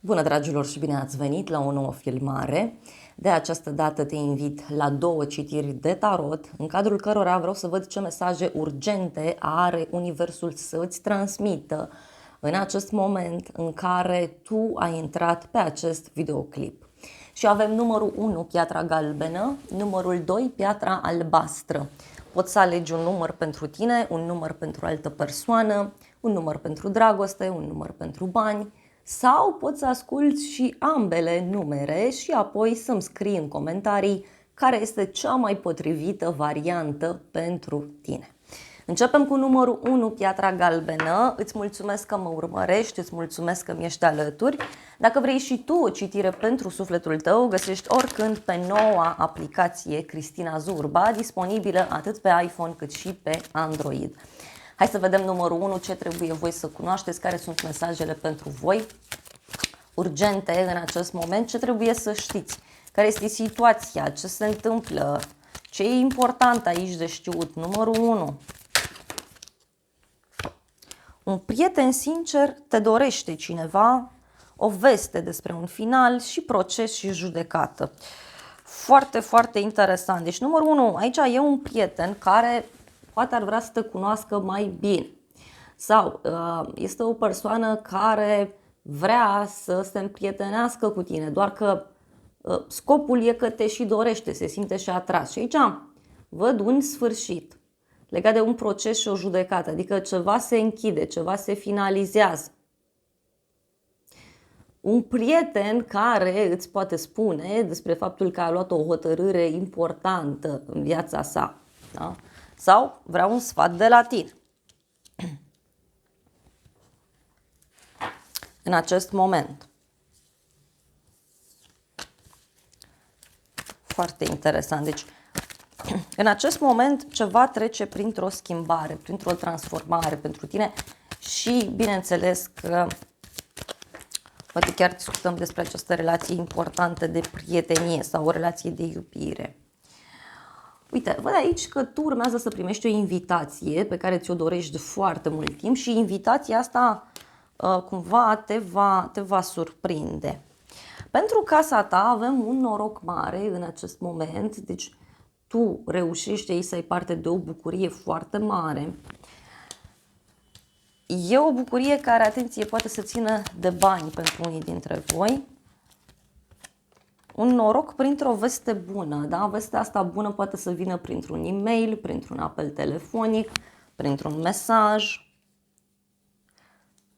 Bună dragilor și bine ați venit la o nouă filmare. De această dată te invit la 2 citiri de tarot, în cadrul cărora vreau să văd ce mesaje urgente are Universul să îți transmită în acest moment în care tu ai intrat pe acest videoclip. Și avem numărul 1, piatra galbenă, numărul 2, piatra albastră. Poți să alegi un număr pentru tine, un număr pentru altă persoană, un număr pentru dragoste, un număr pentru bani, sau poți să asculți și ambele numere și apoi să-mi scrii în comentarii care este cea mai potrivită variantă pentru tine. Începem cu numărul 1, piatra galbenă. Îți mulțumesc că mă urmărești, îți mulțumesc că mi ești alături. Dacă vrei și tu o citire pentru sufletul tău, găsești oricând pe noua aplicație Cristina Zurba, disponibilă atât pe iPhone cât și pe Android. Hai să vedem numărul 1, ce trebuie voi să cunoașteți, care sunt mesajele pentru voi urgente în acest moment, ce trebuie să știți, care este situația, ce se întâmplă, ce e important aici de știut. Numărul 1. Un prieten sincer te dorește cineva, o veste despre un final și proces și judecată. Foarte, foarte interesant. Deci numărul 1, aici e un prieten care poate ar vrea să te cunoască mai bine. Sau este o persoană care vrea să se împrietenească cu tine, doar că scopul e că te și dorește, se simte și atras. Și aici văd un sfârșit legat de un proces și o judecată, adică ceva se închide, ceva se finalizează. Un prieten care îți poate spune despre faptul că a luat o hotărâre importantă în viața sa. Da? Sau vreau un sfat de la tine. În acest moment. Foarte interesant. Deci, în acest moment ceva trece printr-o schimbare, printr-o transformare pentru tine și bineînțeles că poate chiar discutăm despre această relație importantă de prietenie sau o relație de iubire. Uite, văd aici că tu urmează să primești o invitație pe care ți-o dorești de foarte mult timp și invitația asta cumva te va surprinde. Pentru casa ta avem un noroc mare în acest moment, deci tu reușești aici să ai parte de o bucurie foarte mare. E o bucurie care, atenție, poate să țină de bani pentru unii dintre voi. Un noroc printr-o veste bună, da? Vestea asta bună poate să vină printr-un e-mail, printr-un apel telefonic, printr-un mesaj.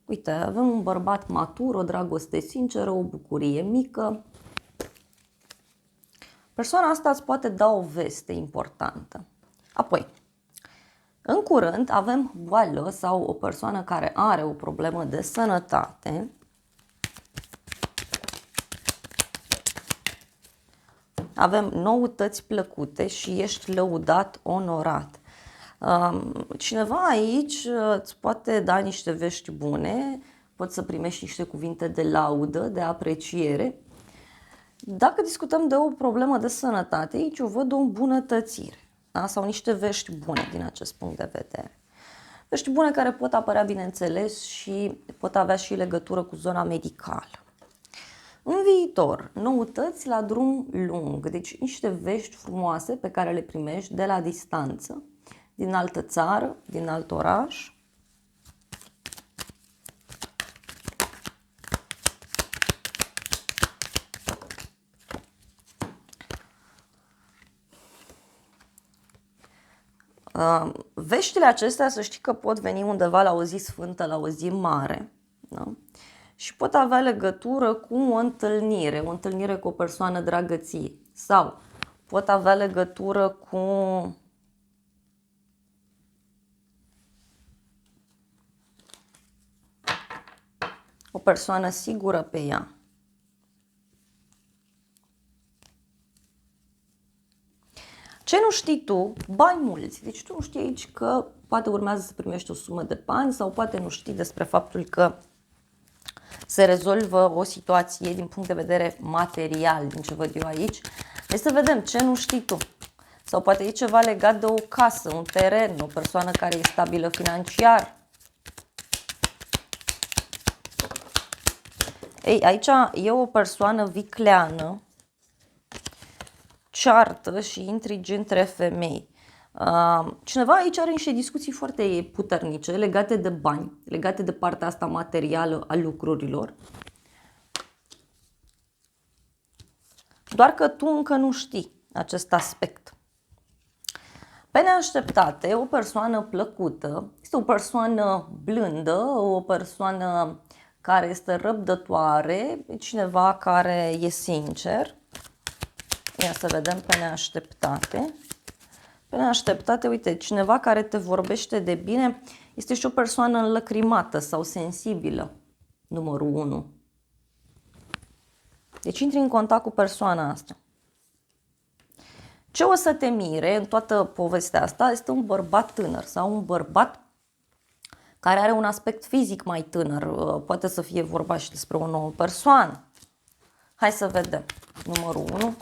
Uite, avem un bărbat matur, o dragoste sinceră, o bucurie mică. Persoana asta îți poate da o veste importantă. Apoi, în curând avem boală sau o persoană care are o problemă de sănătate. Avem noutăți plăcute și ești lăudat, onorat. Cineva aici îți poate da niște vești bune, poți să primești niște cuvinte de laudă, de apreciere. Dacă discutăm de o problemă de sănătate, aici eu văd o îmbunătățire, da? Sau niște vești bune din acest punct de vedere. Vești bune care pot apărea, bineînțeles, și pot avea și legătură cu zona medicală. În viitor, noutăți la drum lung, deci niște vești frumoase pe care le primești de la distanță, din altă țară, din alt oraș. Veștile acestea, să știi că pot veni undeva la o zi sfântă, la o zi mare, da? Și pot avea legătură cu o întâlnire cu o persoană dragă ție, sau pot avea legătură cu o persoană sigură pe ea. Ce nu știi tu? Bani mulți. Deci tu nu știi aici că poate urmează să primești o sumă de bani sau poate nu știi despre faptul că se rezolvă o situație din punct de vedere material, din ce văd eu aici. Hai să vedem ce nu știi tu. Sau poate e ceva legat de o casă, un teren, o persoană care e stabilă financiar. Ei, aici e o persoană vicleană, ceartă și intrigi între femei. Cineva aici are niște discuții foarte puternice legate de bani, legate de partea asta materială a lucrurilor. Doar că tu încă nu știi acest aspect. Pe neașteptate, o persoană plăcută este o persoană blândă, o persoană care este răbdătoare, cineva care e sincer. Ia să vedem pe neașteptate. Pe neașteptate, uite, cineva care te vorbește de bine este și o persoană înlăcrimată sau sensibilă, numărul 1. Deci intri în contact cu persoana asta. Ce o să te mire în toată povestea asta este un bărbat tânăr sau un bărbat care are un aspect fizic mai tânăr. Poate să fie vorba și despre o nouă persoană. Hai să vedem. Numărul 1.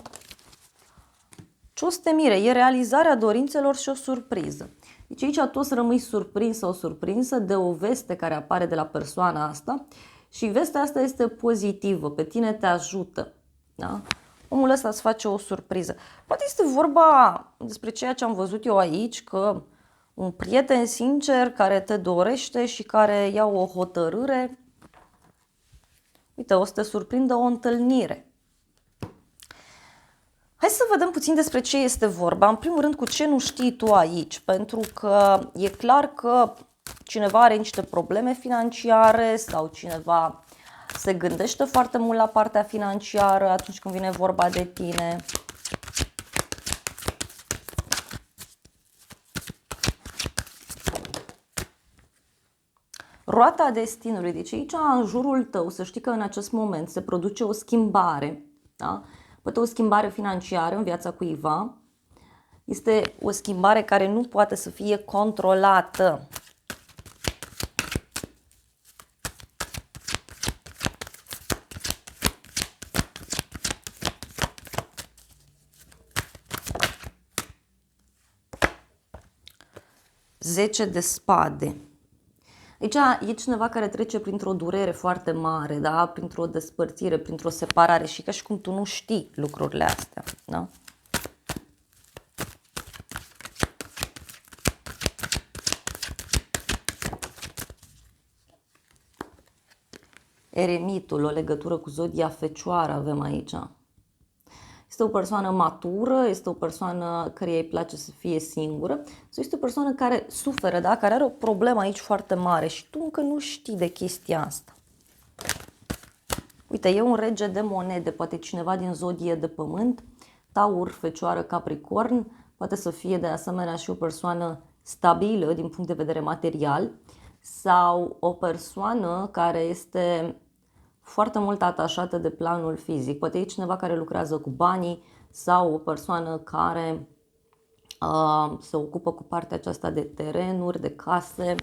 Ce o să te mire? E realizarea dorințelor și o surpriză. Deci aici tu o să rămâi surprins sau surprinsă de o veste care apare de la persoana asta și vestea asta este pozitivă, pe tine te ajută. Da? Omul ăsta îți face o surpriză. Poate este vorba despre ceea ce am văzut eu aici, că un prieten sincer care te dorește și care ia o hotărâre, uite, o să te surprindă o întâlnire. Hai să vedem puțin despre ce este vorba. În primul rând, cu ce nu știi tu aici, pentru că e clar că cineva are niște probleme financiare sau cineva se gândește foarte mult la partea financiară atunci când vine vorba de tine. Roata destinului. Deci aici, în jurul tău, să știi că în acest moment se produce o schimbare, da? Poate o schimbare financiară în viața cuiva. Este o schimbare care nu poate să fie controlată. Zece de spade. Aici e cineva care trece printr-o durere foarte mare, da? Printr-o despărțire, printr-o separare și ca și cum tu nu știi lucrurile astea. Da? Eremitul, o legătură cu zodia Fecioară avem aici. Este o persoană matură, este o persoană care îi place să fie singură sau este o persoană care suferă, da? Care are o problemă aici foarte mare și tu încă nu știi de chestia asta. Uite, e un rege de monede, poate cineva din zodie de pământ, Taur, Fecioară, Capricorn, poate să fie de asemenea și o persoană stabilă din punct de vedere material sau o persoană care este foarte mult atașată de planul fizic. Poate e cineva care lucrează cu banii sau o persoană care se ocupă cu partea aceasta de terenuri, de case.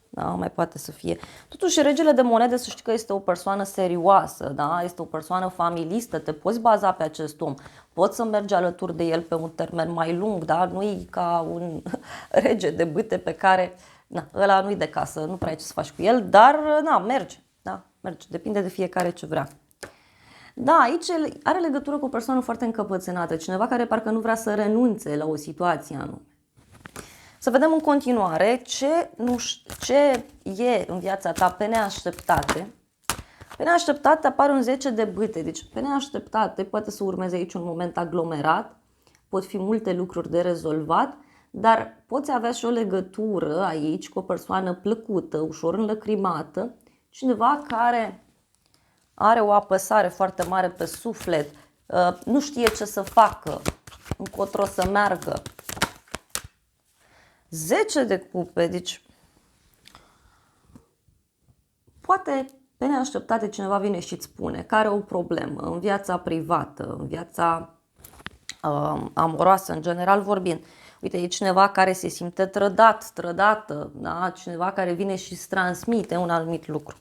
Da, mai poate să fie. Totuși, regele de monede, să știi că este o persoană serioasă, da? Este o persoană familistă, te poți baza pe acest om. Poți să mergi alături de el pe un termen mai lung, da? Nu-i ca un rege de bâte pe care, na, ăla nu-i de casă, nu prea ai ce să faci cu el, dar, na, merge. Da, merge, depinde de fiecare ce vrea. Da, aici are legătură cu o persoană foarte încăpățânată, cineva care parcă nu vrea să renunțe la o situație anume. Să vedem în continuare ce e în viața ta pe neașteptate. Pe neașteptate apare un 10 de bâte, deci pe neașteptate poate să urmeze aici un moment aglomerat, pot fi multe lucruri de rezolvat, dar poți avea și o legătură aici cu o persoană plăcută, ușor înlăcrimată, cineva care are o apăsare foarte mare pe suflet, nu știe ce să facă, încotro să meargă. 10 de cupe, deci poate pe neașteptate cineva vine și îți spune că are o problemă în viața privată, în viața amoroasă, în general vorbind. Uite, e cineva care se simte trădat, trădată, da? Cineva care vine și îți transmite un anumit lucru.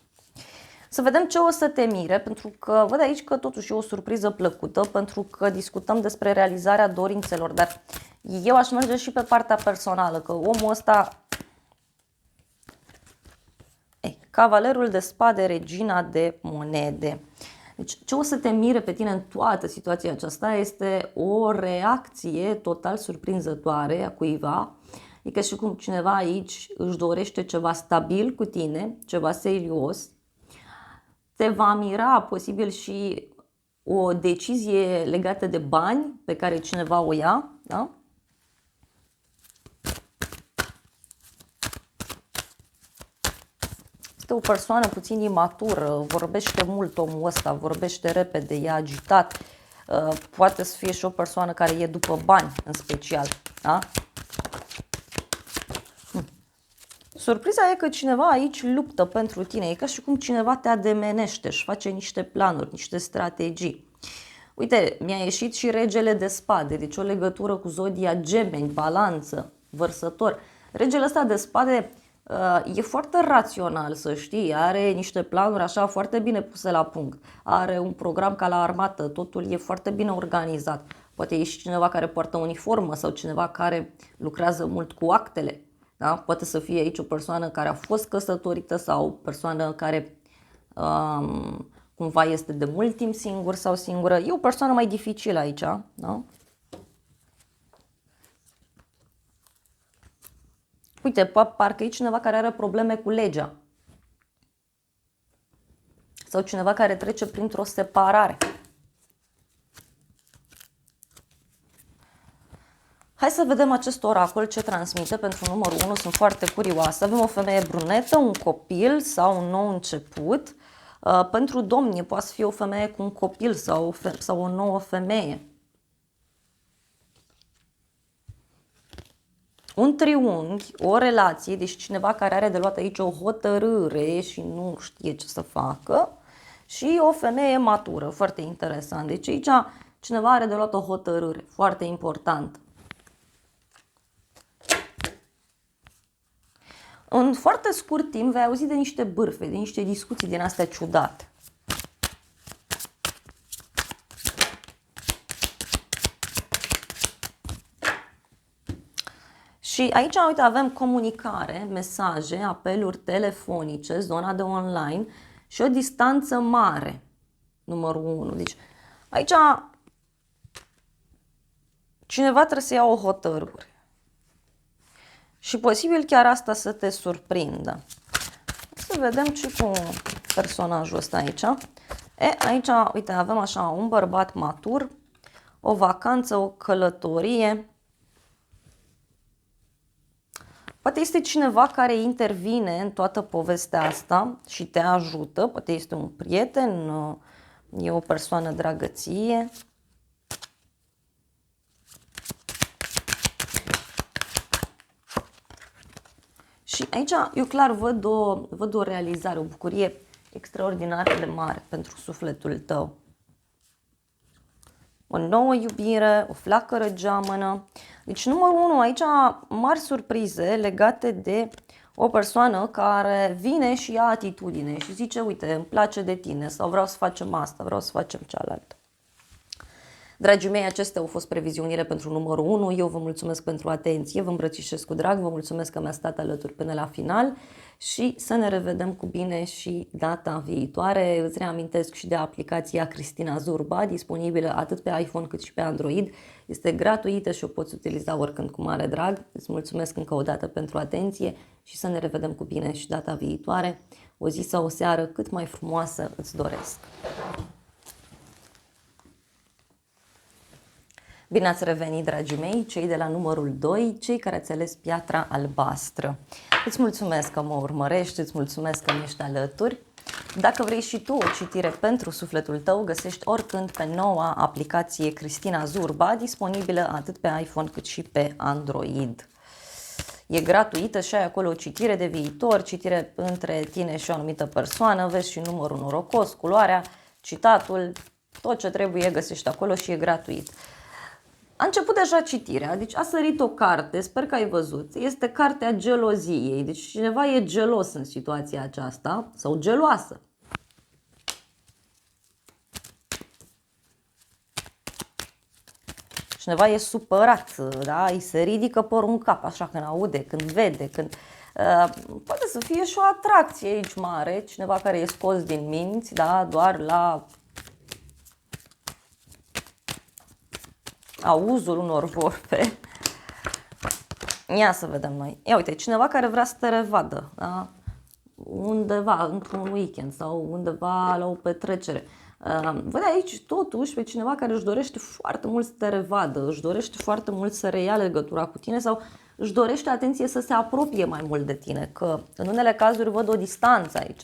Să vedem ce o să te mire, pentru că văd aici că totuși e o surpriză plăcută, pentru că discutăm despre realizarea dorințelor, dar eu aș merge și pe partea personală, că omul ăsta Cavalerul de spade, regina de monede. Deci ce o să te mire pe tine în toată situația aceasta este o reacție total surprinzătoare a cuiva. E ca și cum cineva aici își dorește ceva stabil cu tine, ceva serios. Te va mira posibil și o decizie legată de bani pe care cineva o ia, da? Este o persoană puțin imatură, vorbește mult omul ăsta, vorbește repede, e agitat, poate să fie și o persoană care e după bani în special, da? Surpriza e că cineva aici luptă pentru tine, e ca și cum cineva te ademenește, își face niște planuri, niște strategii. Uite, mi-a ieșit și regele de spade, deci o legătură cu zodia Gemeni, balanță, vărsător. Regele ăsta de spade e foarte rațional, să știi, are niște planuri așa foarte bine puse la punct, are un program ca la armată, totul e foarte bine organizat. Poate e și cineva care poartă uniformă sau cineva care lucrează mult cu actele. Da? Poate să fie aici o persoană care a fost căsătorită sau o persoană care cumva este de mult timp singur sau singură. E o persoană mai dificilă aici. Da? Uite, parcă e cineva care are probleme cu legea. Sau cineva care trece printr-o separare. Hai să vedem acest oracol ce transmite pentru numărul 1. Sunt foarte curioasă. Avem o femeie brunetă, un copil sau un nou început. Pentru domnie poate fi o femeie cu un copil sau o nouă femeie. Un triunghi, o relație, deci cineva care are de luat aici o hotărâre și nu știe ce să facă. Și o femeie matură, foarte interesant. Deci aici cineva are de luat o hotărâre, foarte important. În foarte scurt timp vei auzi de niște bârfe, de niște discuții din astea ciudate. Și aici, uite, avem comunicare, mesaje, apeluri telefonice, zona de online și o distanță mare, numărul 1. Deci aici cineva trebuie să ia o hotărâre. Și posibil chiar asta să te surprindă. Să vedem ce cu personajul ăsta aici. Aici, uite, avem așa un bărbat matur, o vacanță, o călătorie. Poate este cineva care intervine în toată povestea asta și te ajută. Poate este un prieten, e o persoană dragăție. Și aici eu clar văd o realizare, o bucurie extraordinar de mare pentru sufletul tău. O nouă iubire, o flacără geamănă. Deci numărul 1, aici mari surprize legate de o persoană care vine și ia atitudine și zice, uite, îmi place de tine sau vreau să facem asta, vreau să facem cealaltă. Dragii mei, acestea au fost previziunile pentru numărul 1. Eu vă mulțumesc pentru atenție, vă îmbrățișez cu drag, vă mulțumesc că mi-ați stat alături până la final și să ne revedem cu bine și data viitoare. Îți reamintesc și de aplicația Cristina Zurba, disponibilă atât pe iPhone cât și pe Android. Este gratuită și o poți utiliza oricând cu mare drag. Îți mulțumesc încă o dată pentru atenție și să ne revedem cu bine și data viitoare. O zi sau o seară cât mai frumoasă îți doresc. Bine ați revenit, dragii mei, cei de la numărul 2, cei care ați ales piatra albastră. Îți mulțumesc că mă urmărești, îți mulțumesc că mi-ești alături. Dacă vrei și tu o citire pentru sufletul tău, găsești oricând pe noua aplicație Cristina Zurba, disponibilă atât pe iPhone cât și pe Android. E gratuită și ai acolo o citire de viitor, citire între tine și o anumită persoană, vezi și numărul norocos, culoarea, citatul, tot ce trebuie găsești acolo și e gratuit. A început deja citirea, deci a sărit o carte, sper că ai văzut, este cartea geloziei, deci cineva e gelos în situația aceasta sau geloasă. Cineva e supărat, da? Îi se ridică părul în cap, așa când aude, când vede, când Poate să fie și o atracție aici mare, cineva care e scos din minți, da, doar la auzul unor vorbe. Ia să vedem noi. Ia uite, cineva care vrea să te revadă, da? Undeva, într-un weekend sau undeva la o petrecere. Văd aici totuși pe cineva care își dorește foarte mult să te revadă, își dorește foarte mult să reia legătura cu tine sau își dorește, atenție, să se apropie mai mult de tine, că în unele cazuri văd o distanță aici.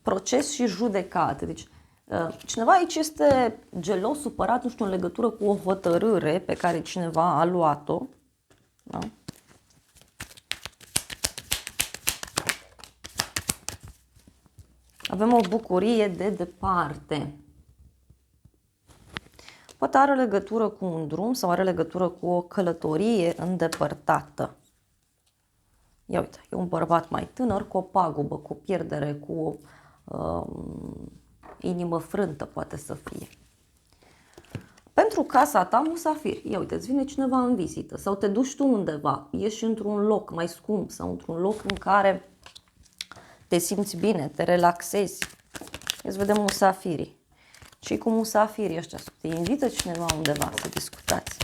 Proces și judecată. Deci, cineva aici este gelos, supărat, nu știu, în legătură cu o hotărâre pe care cineva a luat-o. Da? Avem o bucurie de departe. Poate are legătură cu un drum sau are legătură cu o călătorie îndepărtată. Ia uite, e un bărbat mai tânăr cu o pagubă, cu o pierdere, cu o inimă frântă poate să fie. Pentru casa ta, musafir. Ia uite, îți vine cineva în vizită sau te duci tu undeva, ieși într-un loc mai scump sau într-un loc în care te simți bine, te relaxezi. Îți vedem musafirii. Ce cu musafirii ăștia? Te invită cineva undeva să discutați.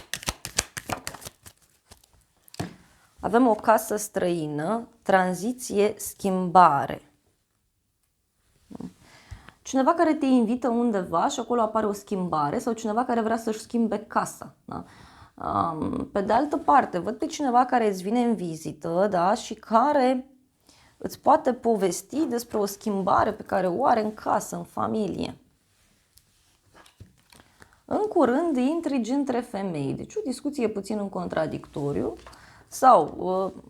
Avem o casă străină, tranziție, schimbare. Cineva care te invită undeva și acolo apare o schimbare sau cineva care vrea să-și schimbe casa. Da? Pe de altă parte, văd pe cineva care îți vine în vizită, da? Și care îți poate povesti despre o schimbare pe care o are în casă, în familie. În curând, intrigi între femei, deci o discuție puțin în contradictoriu sau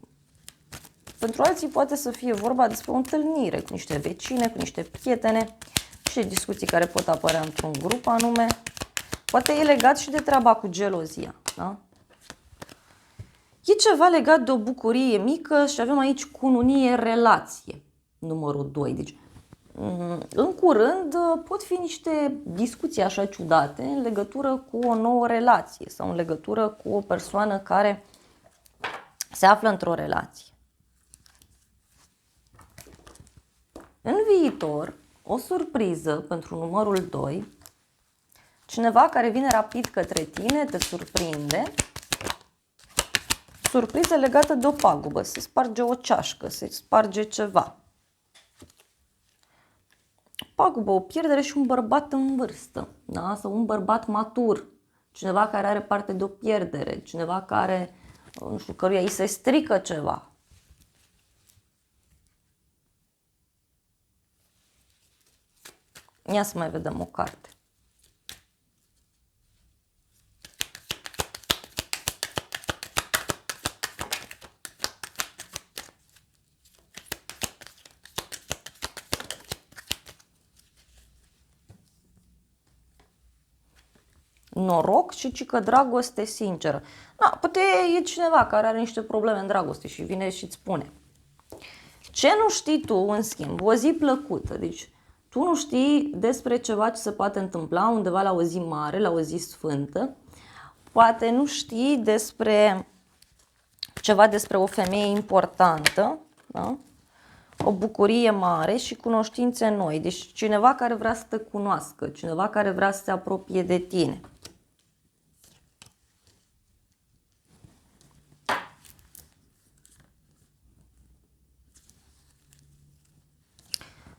pentru alții poate să fie vorba despre o întâlnire cu niște vecine, cu niște prietene, și discuții care pot apărea într-un grup anume. Poate e legat și de treaba cu gelozia. Da? E ceva legat de o bucurie mică și avem aici cununie, relație, numărul 2. Deci, în curând pot fi niște discuții așa ciudate în legătură cu o nouă relație sau în legătură cu o persoană care se află într-o relație. În viitor, o surpriză pentru numărul 2, cineva care vine rapid către tine, te surprinde, surpriză legată de o pagubă, se sparge o ceașcă, se sparge ceva. Pagubă, o pierdere și un bărbat în vârstă, da? Sau un bărbat matur, cineva care are parte de o pierdere, cineva care, nu știu, căruia îi se strică ceva. Ia să mai vedem o carte. Noroc și cică dragoste sinceră. Da, poate e cineva care are niște probleme în dragoste și vine și îți spune. Ce nu știi tu, în schimb, o zi plăcută, deci tu nu știi despre ceva ce se poate întâmpla undeva la o zi mare, la o zi sfântă, poate nu știi despre ceva despre o femeie importantă, da? O bucurie mare și cunoștințe noi, deci cineva care vrea să te cunoască, cineva care vrea să se apropie de tine.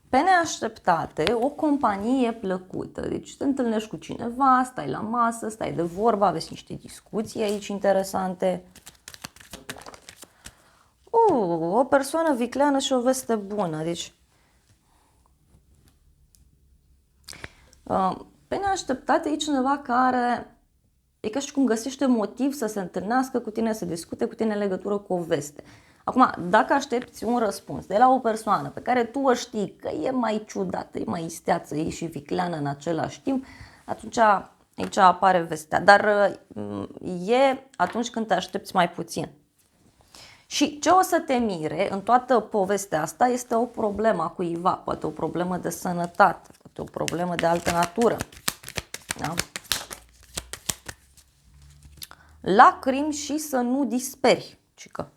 Pe neașteptate, o companie plăcută. Deci te întâlnești cu cineva, stai la masă, stai de vorbă, aveți niște discuții aici interesante. O persoană vicleană și o veste bună. Deci, pe neașteptate e cineva care e ca și cum găsește motiv să se întâlnească cu tine, să discute cu tine în legătură cu o veste. Acum, dacă aștepți un răspuns de la o persoană pe care tu o știi că e mai ciudată, e mai isteață, e și vicleană în același timp, atunci aici apare vestea. Dar e atunci când te aștepți mai puțin. Și ce o să te mire în toată povestea asta este o problemă a cuiva, poate o problemă de sănătate, poate o problemă de altă natură. Da? lacrimi și să nu disperi, cică.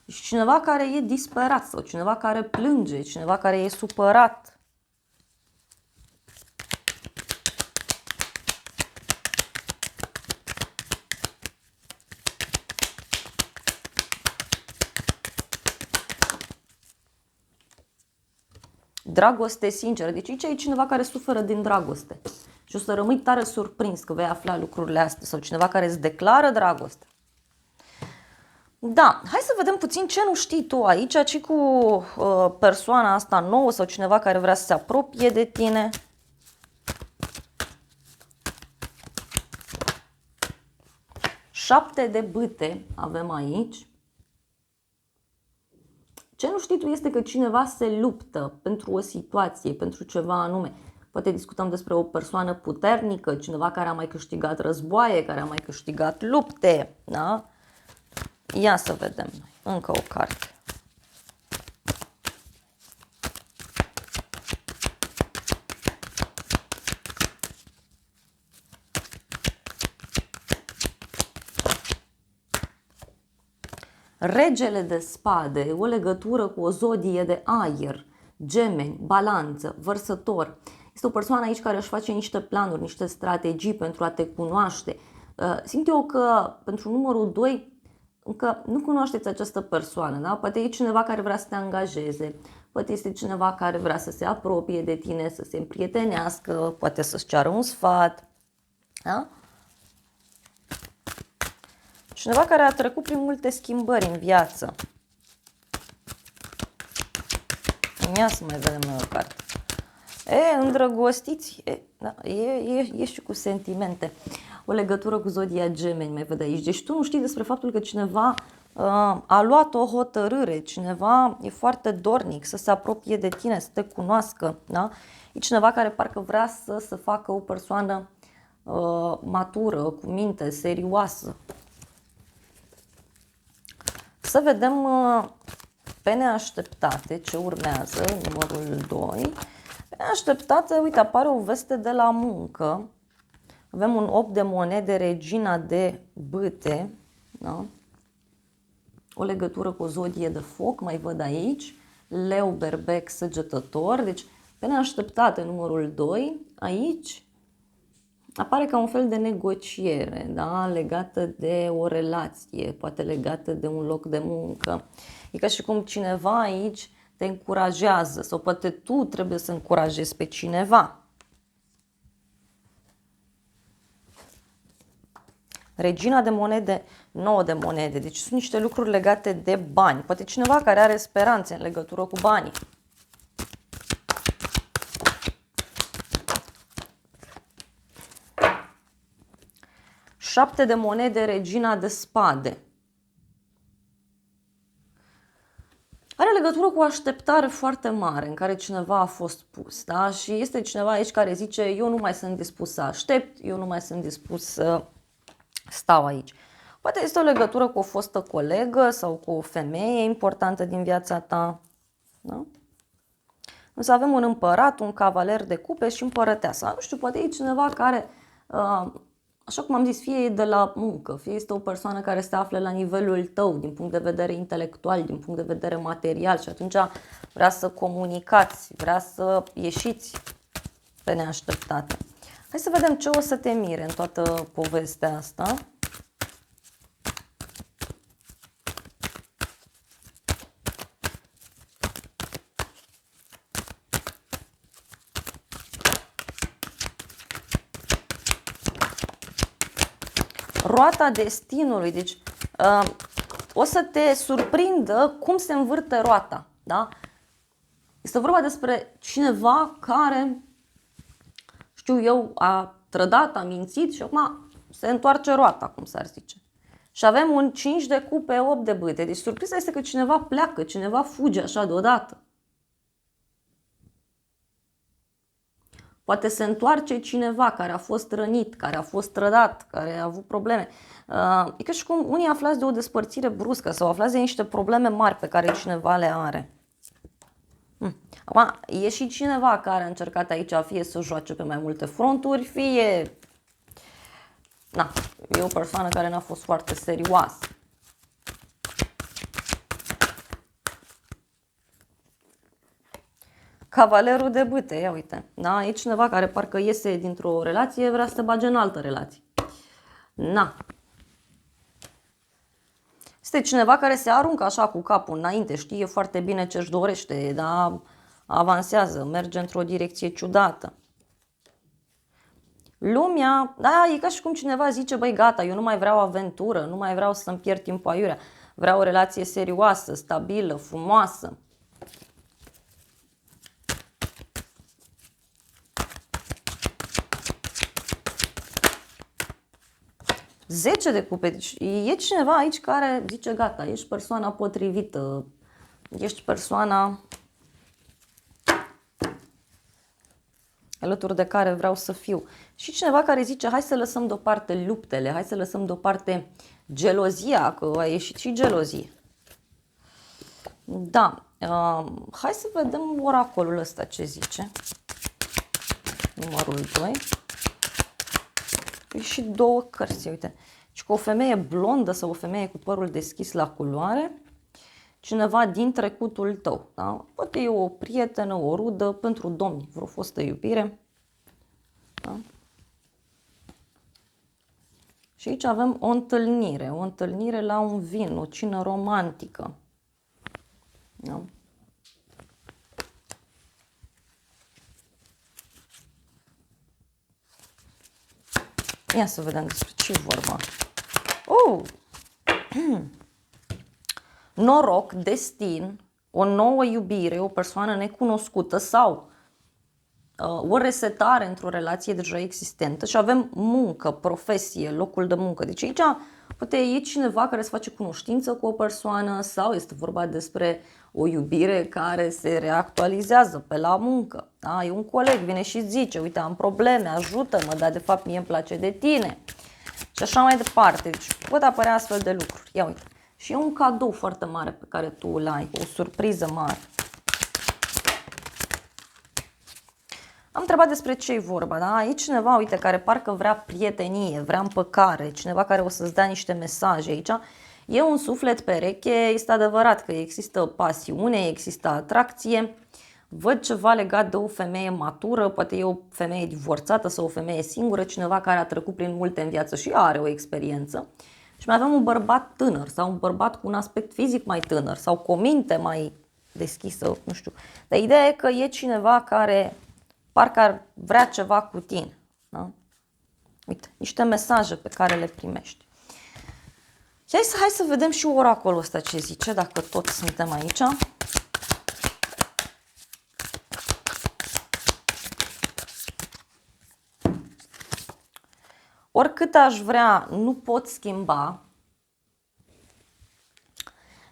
Și cineva care e disperat sau cineva care plânge, cineva care e supărat. Dragoste sinceră. Deci aici e cineva care suferă din dragoste. Și o să rămâi tare surprins că vei afla lucrurile astea. Sau cineva care îți declară dragoste. Da, hai să vedem puțin ce nu știi tu aici, ci cu persoana asta nouă sau cineva care vrea să se apropie de tine. Șapte de bâte avem aici. Ce nu știi tu este că cineva se luptă pentru o situație, pentru ceva anume. Poate discutăm despre o persoană puternică, cineva care a mai câștigat războaie, care a mai câștigat lupte. Da? Ia să vedem. Încă o carte. Regele de spade, o legătură cu o zodie de aer, gemeni, balanță, vărsător. Este o persoană aici care își face niște planuri, niște strategii pentru a te cunoaște. Simt eu că pentru numărul 2 încă nu cunoașteți această persoană, da? Poate e cineva care vrea să te angajeze, poate este cineva care vrea să se apropie de tine, să se împrietenească, poate să-ți ceară un sfat. Da? Cineva care a trecut prin multe schimbări în viață. Ia să mai vedem noi o carte. Îndrăgostiți. Da, e și cu sentimente. O legătură cu zodia Gemeni, mai văd aici. Deci tu nu știi despre faptul că cineva a luat o hotărâre, cineva e foarte dornic să se apropie de tine, să te cunoască. Da? E cineva care parcă vrea să facă o persoană matură, cu minte, serioasă. Să vedem pe neașteptate ce urmează, numărul 2. Pe neașteptate, uite, apare o veste de la muncă. Avem un 8 de monede, regina de bâte. Da? O legătură cu o zodie de foc, mai văd aici. Leu, berbec, săgetător. Deci, pe neașteptate, numărul 2, aici apare ca un fel de negociere, da? Legată de o relație, poate legată de un loc de muncă. E ca și cum cineva aici te încurajează sau poate tu trebuie să încurajezi pe cineva. Regina de monede, 9 de monede, deci sunt niște lucruri legate de bani. Poate cineva care are speranțe în legătură cu banii. Șapte de monede, regina de spade. Are legătură cu o așteptare foarte mare în care cineva a fost pus. Da? Și este cineva aici care zice, eu nu mai sunt dispus să aștept, eu nu mai sunt dispus să stau aici. Poate este o legătură cu o fostă colegă sau cu o femeie importantă din viața ta. Da? Însă avem un împărat, un cavaler de cupe și împărăteasa. Nu știu, poate e cineva care, așa cum am zis, fie e de la muncă, fie este o persoană care se află la nivelul tău din punct de vedere intelectual, din punct de vedere material și atunci vrea să comunicați, vrea să ieșiți pe neașteptate. Hai să vedem ce o să te mire în toată povestea asta. Roata destinului, deci o să te surprindă cum se învârte roata. Da? Este vorba despre cineva care, știu eu, a trădat, a mințit și acum se întoarce roata, cum s-ar zice. Și avem un 5 de cupe, 8 de bâte. Deci surpriza este că cineva pleacă, cineva fuge așa deodată. Poate se întoarce cineva care a fost rănit, care a fost trădat, care a avut probleme. E ca și cum unii aflați de o despărțire bruscă sau aflați de niște probleme mari pe care cineva le are. Acum, e și cineva care a încercat aici fie să joace pe mai multe fronturi, fie Na, e o persoană care n-a fost foarte serioasă. Cavalerul de bâte, ia uite. Da, e cineva care parcă iese dintr-o relație, vrea să se bage în altă relație. Na. Este cineva care se aruncă așa cu capul înainte, știe foarte bine ce își dorește, da, avansează, merge într-o direcție ciudată. Lumea, da, e ca și cum cineva zice, băi, gata, eu nu mai vreau aventură, nu mai vreau să-mi pierd timpul aiurea, vreau o relație serioasă, stabilă, frumoasă. Zece de cupe, deci e cineva aici care zice, gata, ești persoana potrivită, ești persoana alături de care vreau să fiu. Și cineva care zice, hai să lăsăm deoparte luptele, hai să lăsăm deoparte gelozia, că a ieșit și gelozie. Da, hai să vedem oracolul ăsta ce zice. Numărul 2. Păi și două cărți, uite. Și cu o femeie blondă sau o femeie cu părul deschis la culoare, cineva din trecutul tău, da? Poate e o prietenă, o rudă, pentru domni, vreo fostă iubire. Da? Și aici avem o întâlnire la un vin, o cină romantică. Da? Ia să vedem despre ce e vorba. Oh! Noroc, destin, o nouă iubire, o persoană necunoscută sau o resetare într-o relație deja existentă și avem muncă, profesie, locul de muncă. Deci aici poate e cineva care se face cunoștință cu o persoană sau este vorba despre o iubire care se reactualizează pe la muncă. Da? E un coleg, vine și zice, uite, am probleme, ajută-mă, dar de fapt mie îmi place de tine. Și așa mai departe. Deci pot apărea astfel de lucruri. Ia uite. Și e un cadou foarte mare pe care tu îl ai, o surpriză mare. Am întrebat despre ce e vorba, da? E cineva, uite, care parcă vrea prietenie, vrea împăcare, cineva care o să-ți dea niște mesaje aici. E un suflet pereche, este adevărat că există pasiune, există atracție. Văd ceva legat de o femeie matură, poate e o femeie divorțată sau o femeie singură, cineva care a trecut prin multe în viață și are o experiență. Și mai avem un bărbat tânăr sau un bărbat cu un aspect fizic mai tânăr sau cu o minte mai deschisă, nu știu. Dar ideea e că e cineva care parcă ar vrea ceva cu tine. Da? Uite, niște mesaje pe care le primești. Și hai să vedem și oracolul ăsta ce zice, dacă tot suntem aici. Oricât aș vrea, nu pot schimba.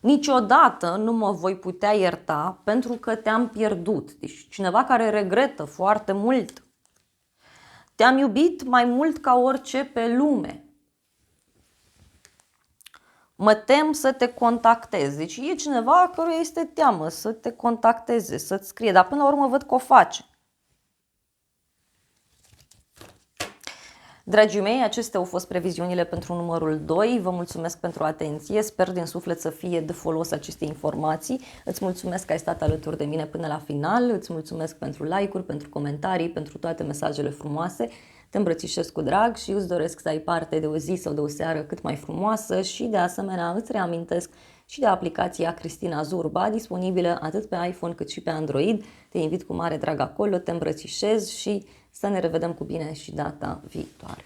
Niciodată nu mă voi putea ierta pentru că te-am pierdut. Deci cineva care regretă foarte mult. Te-am iubit mai mult ca orice pe lume. Mă tem să te contactez. Deci e cineva căruia este teamă să te contacteze, să-ți scrie. Dar până la urmă văd că o face. Dragii mei, acestea au fost previziunile pentru numărul 2. Vă mulțumesc pentru atenție. Sper din suflet să fie de folos aceste informații. Îți mulțumesc că ai stat alături de mine până la final. Îți mulțumesc pentru like-uri, pentru comentarii, pentru toate mesajele frumoase. Te îmbrățișez cu drag și îți doresc să ai parte de o zi sau de o seară cât mai frumoasă și de asemenea îți reamintesc și de aplicația Cristina Zurba, disponibilă atât pe iPhone cât și pe Android. Te invit cu mare drag acolo, te îmbrățișez și să ne revedem cu bine și data viitoare.